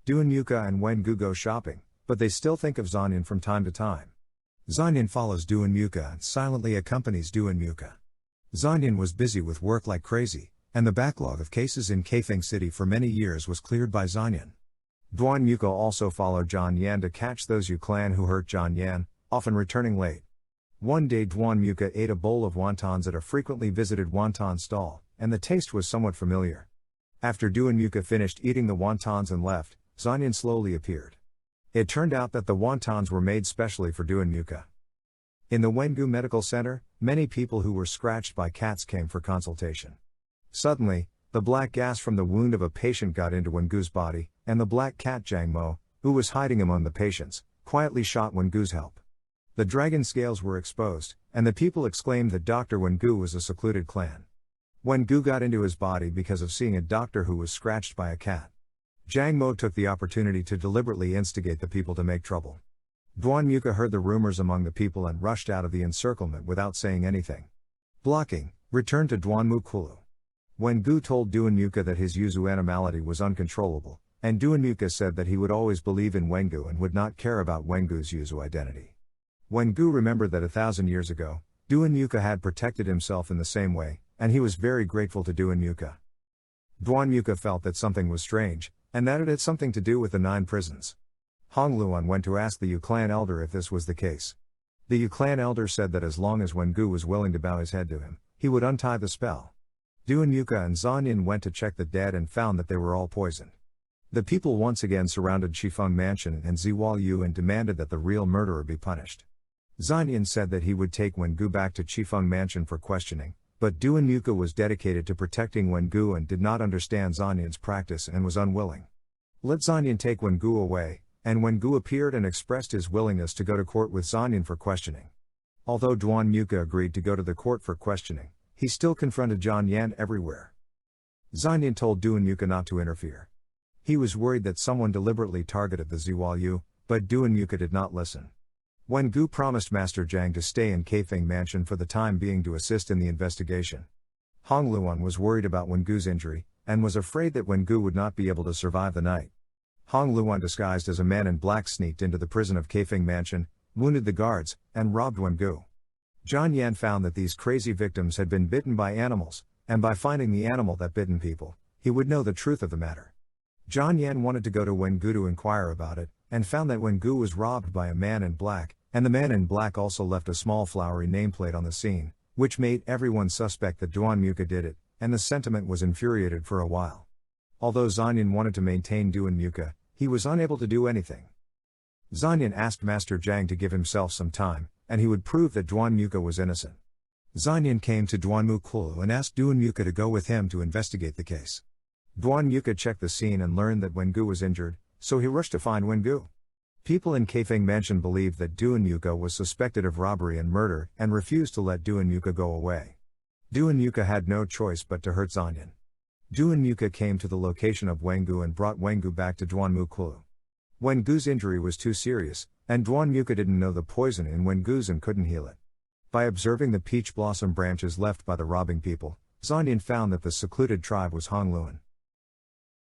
Duan Yuka and Wengu go shopping, but they still think of Zanyan from time to time. Zanyan follows Duan Yuka and silently accompanies Duan Yuka. Zanyan was busy with work like crazy, and the backlog of cases in Kaifeng City for many years was cleared by Zanyan. Duan Yuka also followed Zhan Yan to catch those Yu clan who hurt Zhan Yan, often returning late. One day Duan Yuka ate a bowl of wontons at a frequently visited wonton stall, and the taste was somewhat familiar. After Duan Yuka finished eating the wontons and left, Zanyan slowly appeared. It turned out that the wontons were made specially for Duan Yuka. In the Wengu Medical Center, many people who were scratched by cats came for consultation. Suddenly, the black gas from the wound of a patient got into Wengu's body, and the black cat Zhang Mo, who was hiding among the patients, quietly shot Wengu's help. The dragon scales were exposed, and the people exclaimed that Dr. Wengu was a secluded clan. Wengu got into his body because of seeing a doctor who was scratched by a cat. Zhang Mo took the opportunity to deliberately instigate the people to make trouble. Duan Yuka heard the rumors among the people and rushed out of the encirclement without saying anything. Blocking, returned to Duanmu Kulu. Wengu told Duan Yuka that his Yuzu animality was uncontrollable, and Duan Yuka said that he would always believe in Wengu and would not care about Wengu's Yuzu identity. Wengu remembered that 1,000 years ago, Duan Yuka had protected himself in the same way, and he was very grateful to Duan Yuka. Duan Yuka felt that something was strange, and that it had something to do with the 9 prisons. Hong Luan went to ask the Yu clan elder if this was the case. The Yu clan elder said that as long as Wengu was willing to bow his head to him, he would untie the spell. Duan Yuka and Zanyan went to check the dead and found that they were all poisoned. The people once again surrounded Qifeng Mansion and Ziwal Yu and demanded that the real murderer be punished. Zanyan said that he would take Wengu back to Qifeng Mansion for questioning, but Duan Yuka was dedicated to protecting Wengu and did not understand Zanyan's practice and was unwilling. Let Zanyan take Wengu away, and Wengu appeared and expressed his willingness to go to court with Zanyan for questioning. Although Duan Yuka agreed to go to the court for questioning, he still confronted Zhan Yan everywhere. Zanyan told Duan Yuka not to interfere. He was worried that someone deliberately targeted the Ziwal Yu, but Duan Yuka did not listen. Wengu promised Master Zhang to stay in Kaifeng Mansion for the time being to assist in the investigation. Hong Luan was worried about Wengu's injury, and was afraid that Wengu would not be able to survive the night. Hong Luan disguised as a man in black sneaked into the prison of Kaifeng Mansion, wounded the guards, and robbed Wengu. Zhan Yan found that these crazy victims had been bitten by animals, and by finding the animal that bitten people, he would know the truth of the matter. Zhan Yan wanted to go to Wengu to inquire about it, and found that Wengu was robbed by a man in black, and the man in black also left a small flowery nameplate on the scene, which made everyone suspect that Duan Yuka did it, and the sentiment was infuriated for a while. Although Zanyan wanted to maintain Duan Yuka, he was unable to do anything. Zanyan asked Master Zhang to give himself some time, and he would prove that Duan Yuka was innocent. Zanyan came to Duanmu Kulu and asked Duan Yuka to go with him to investigate the case. Duan Yuka checked the scene and learned that Wengu was injured, so he rushed to find Wengu. People in Kaifeng Mansion believed that Duan Yuka was suspected of robbery and murder, and refused to let Duan Yuka go away. Duan Yuka had no choice but to hurt Zanyan. Duan Yuka came to the location of Wengu and brought Wengu back to Duanmu Kulu. Wengu's injury was too serious, and Duan Yuka didn't know the poison in Wengu's and couldn't heal it. By observing the peach blossom branches left by the robbing people, Zanyan found that the secluded tribe was Hong Luan.